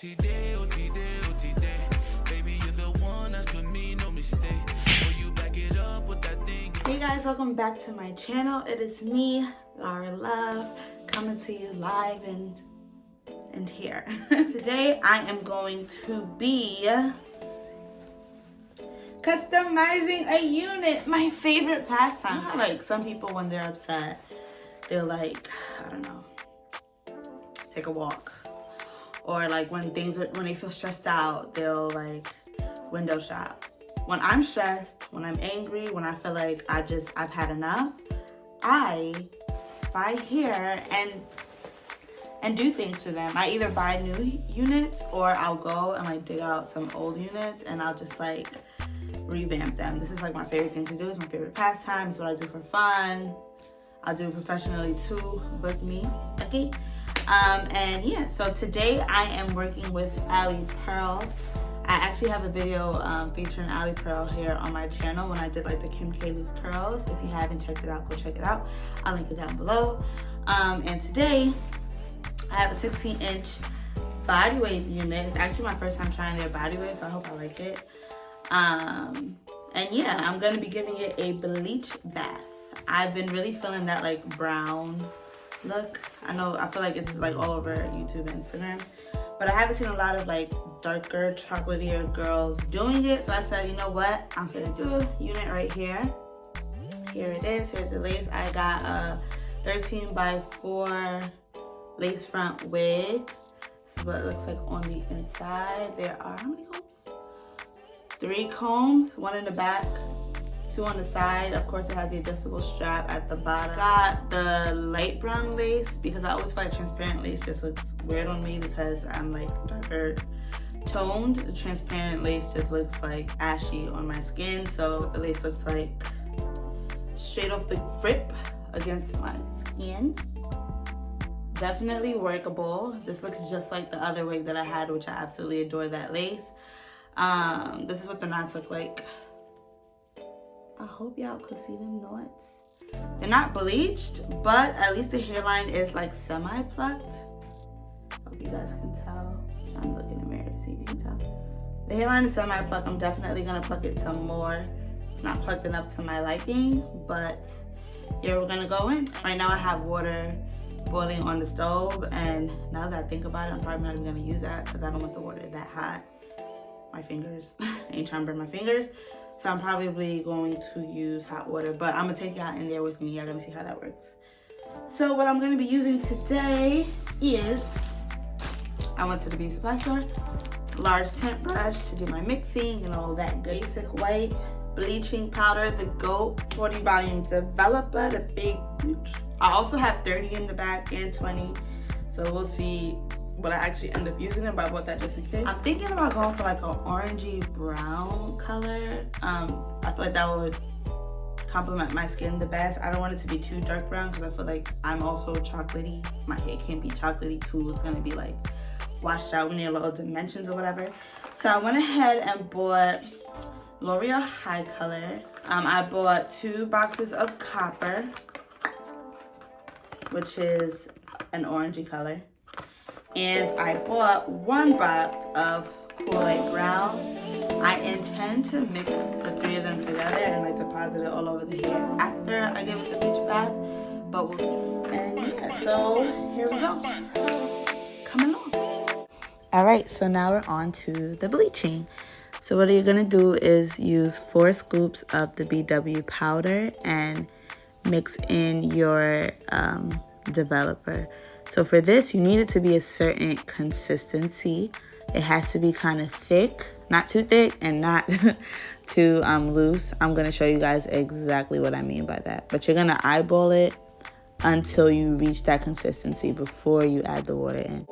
OTD, OTD, OTD. Baby, you're the one, that's for me, no mistake. Will you back it up with that thing? Hey guys, welcome back to my channel. It is me, LoReal, coming to you live and here. Today I am going to be customizing a unit, my favorite pastime. You know how, like, some people when they're upset, they'll, like, I don't know, take a walk. Or like when they feel stressed out, they'll like window shop. When I'm stressed, when I'm angry, when I feel like I've had enough, I buy here and do things to them. I either buy new units or I'll go and like dig out some old units and I'll just like revamp them. This is like my favorite thing to do. It's my favorite pastime. It's what I do for fun. I'll do it professionally too. Book me, okay? And yeah, so today I am working with Alipearl. I actually have a video featuring Alipearl here on my channel when I did like the Kim K loose curls. If you haven't checked it out, go check it out. I'll link it down below. And today I have a 16-inch Bodywave unit. It's actually my first time trying their Bodywave, so I hope I like it. And yeah, I'm gonna be giving it a bleach bath. I've been really feeling that like brown look. I feel like it's like all over YouTube and Instagram, but I haven't seen a lot of like darker chocolatier girls doing it, so I said, you know what, I'm gonna do a unit right here. Here it is. Here's the lace. I got a 13x4 lace front wig. This is what it looks like on the inside. There are how many combs? 3 combs, 1 in the back, 2 on the side. Of course, it has the adjustable strap at the bottom. Got the light brown lace because I always feel like transparent lace just looks weird on me because I'm like darker toned. The transparent lace just looks like ashy on my skin, so the lace looks like straight off the rip against my skin. Definitely workable. This looks just like the other wig that I had, which I absolutely adore that lace. This is what the knots look like. I hope y'all could see them knots. They're not bleached, but at least the hairline is like semi-plucked. Hope you guys can tell. I'm looking in the mirror to see if you can tell. The hairline is semi-plucked. I'm definitely gonna pluck it some more. It's not plucked enough to my liking, but yeah, we're gonna go in. Right now I have water boiling on the stove, and now that I think about it, I'm probably not even gonna use that because I don't want the water that hot. My fingers, I ain't trying to burn my fingers. So I'm probably going to use hot water, but I'm gonna take y'all in there with me. Y'all gonna see how that works. So what I'm gonna be using today is, I went to the beauty supply store, large tint brush to do my mixing and all that basic white, bleaching powder, the GOAT 40 volume developer, the big Bleach. I also have 30 in the back and 20, so we'll see what I actually end up using it, but I bought that just in case. I'm thinking about going for like an orangey brown color. I feel like that would complement my skin the best. I don't want it to be too dark brown because I feel like I'm also chocolatey. My hair can't be chocolatey too. It's gonna be like washed out. We need a little dimensions or whatever. So I went ahead and bought LoReal HiColor. I bought 2 boxes of copper, which is an orangey color. And I bought 1 box of Cool Light Brown. I intend to mix the 3 of them together and like deposit it all over the hair after I give it the bleach bath, but we'll see. And yeah, so here we go. Come along. All right, so now we're on to the bleaching. So what you're gonna do is use 4 scoops of the BW powder and mix in your developer. So for this, you need it to be a certain consistency. It has to be kind of thick, not too thick and not too loose. I'm gonna show you guys exactly what I mean by that. But you're gonna eyeball it until you reach that consistency before you add the water in.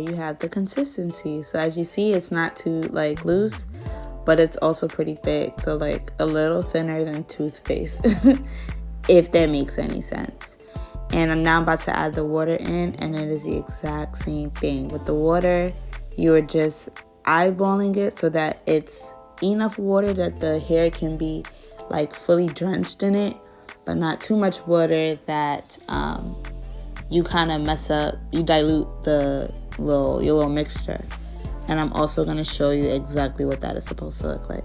you have the consistency. So as you see, it's not too like loose, but it's also pretty thick. So like a little thinner than toothpaste, if that makes any sense. And I'm now about to add the water in, and it is the exact same thing. With the water, you are just eyeballing it so that it's enough water that the hair can be like fully drenched in it, but not too much water that you kind of mess up, you dilute your little mixture. And I'm also going to show you exactly what that is supposed to look like.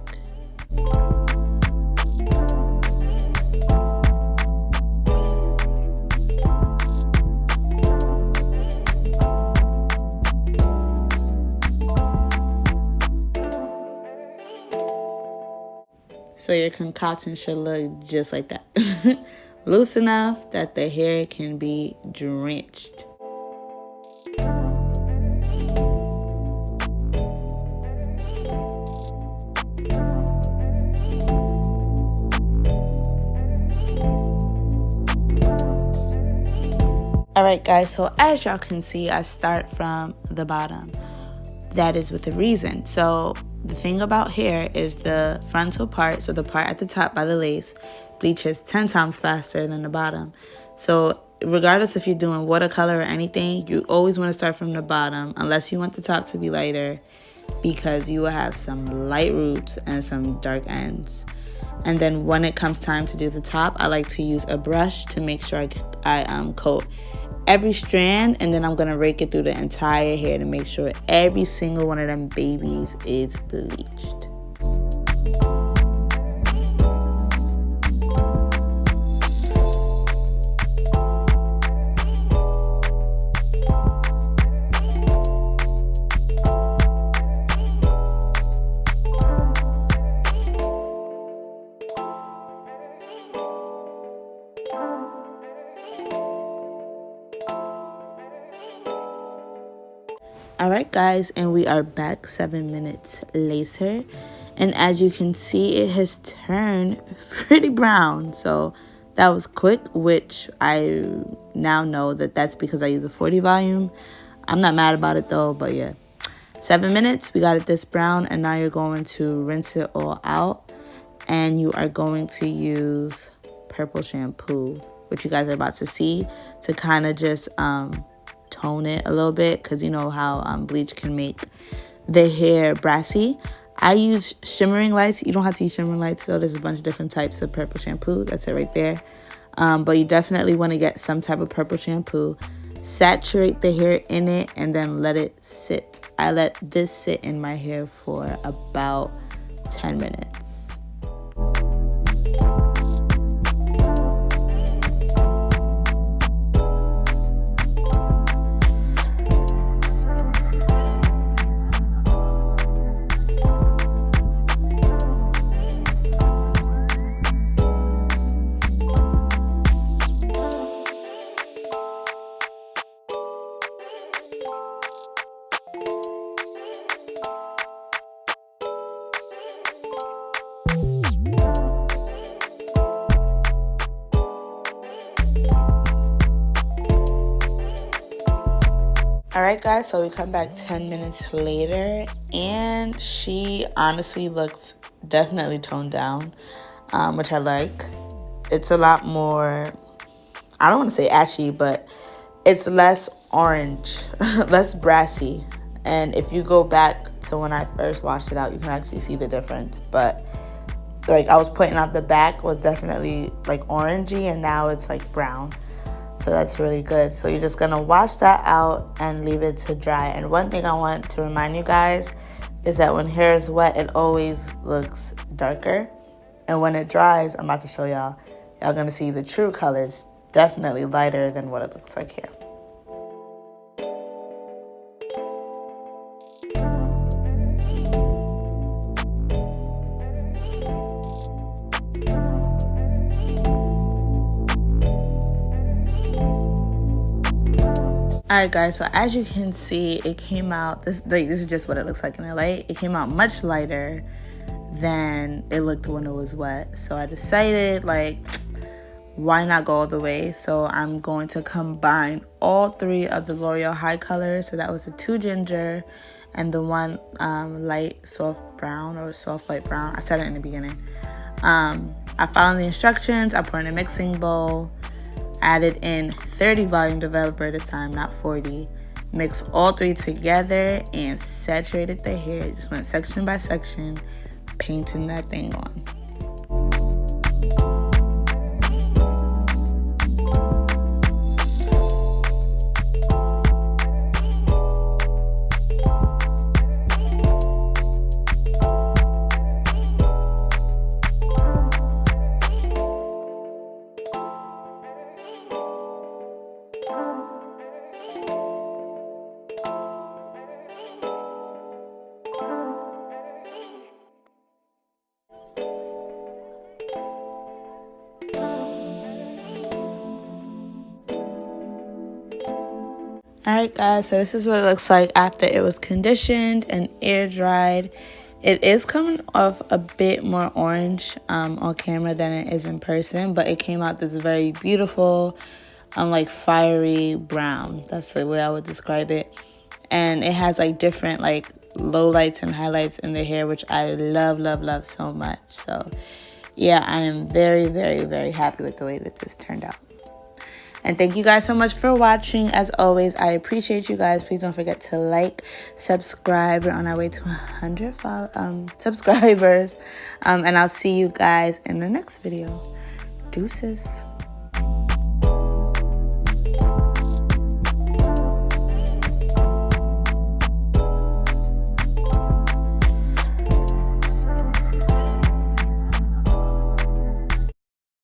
So your concoction should look just like that. Loose enough that the hair can be drenched. Alright guys, so as y'all can see, I start from the bottom. That is with a reason. So the thing about hair is the frontal part, so the part at the top by the lace, bleaches 10 times faster than the bottom. So regardless if you're doing watercolor or anything, you always want to start from the bottom, unless you want the top to be lighter, because you will have some light roots and some dark ends. And then when it comes time to do the top, I like to use a brush to make sure I coat every strand, and then I'm going to rake it through the entire hair to make sure every single one of them babies is bleached. Alright guys, and we are back 7 minutes later, and as you can see, it has turned pretty brown. So that was quick, which I now know that that's because I use a 40 volume. I'm not mad about it though, but yeah, 7 minutes, we got it this brown, and now you're going to rinse it all out, and you are going to use purple shampoo, which you guys are about to see, to kind of just tone it a little bit, because you know how bleach can make the hair brassy. I use shimmering lights. You don't have to use shimmering lights, so there's a bunch of different types of purple shampoo. That's it right there. But you definitely want to get some type of purple shampoo, saturate the hair in it, and then let it sit. I let this sit in my hair for about 10 minutes. Alright guys, so we come back 10 minutes later, and she honestly looks definitely toned down, which I like. It's a lot more, I don't want to say ashy, but it's less orange, less brassy. And if you go back to when I first washed it out, you can actually see the difference. But like I was pointing out, the back was definitely like orangey, and now it's like brown. So that's really good. So you're just gonna wash that out and leave it to dry. And one thing I want to remind you guys is that when hair is wet, it always looks darker. And when it dries, I'm about to show y'all, y'all gonna see the true colors definitely lighter than what it looks like here. Alright guys, so as you can see, it came out, this is just what it looks like in the light. It came out much lighter than it looked when it was wet. So I decided, like, why not go all the way? So I'm going to combine all 3 of the L'Oreal HiColor. So that was the 2 ginger and the 1 light soft brown or soft light brown. I said it in the beginning. I followed the instructions. I poured in a mixing bowl, added in 30 volume developer this time, not 40. Mixed all 3 together and saturated the hair. Just went section by section, painting that thing on. Alright guys, so this is what it looks like after it was conditioned and air dried. It is coming off a bit more orange on camera than it is in person, but it came out this very beautiful, like fiery brown. That's the way I would describe it. And it has like different like lowlights and highlights in the hair, which I love, love, love so much. So yeah, I am very, very, very happy with the way that this turned out. And thank you guys so much for watching. As always, I appreciate you guys. Please don't forget to like, subscribe. We're on our way to 100 subscribers. And I'll see you guys in the next video. Deuces.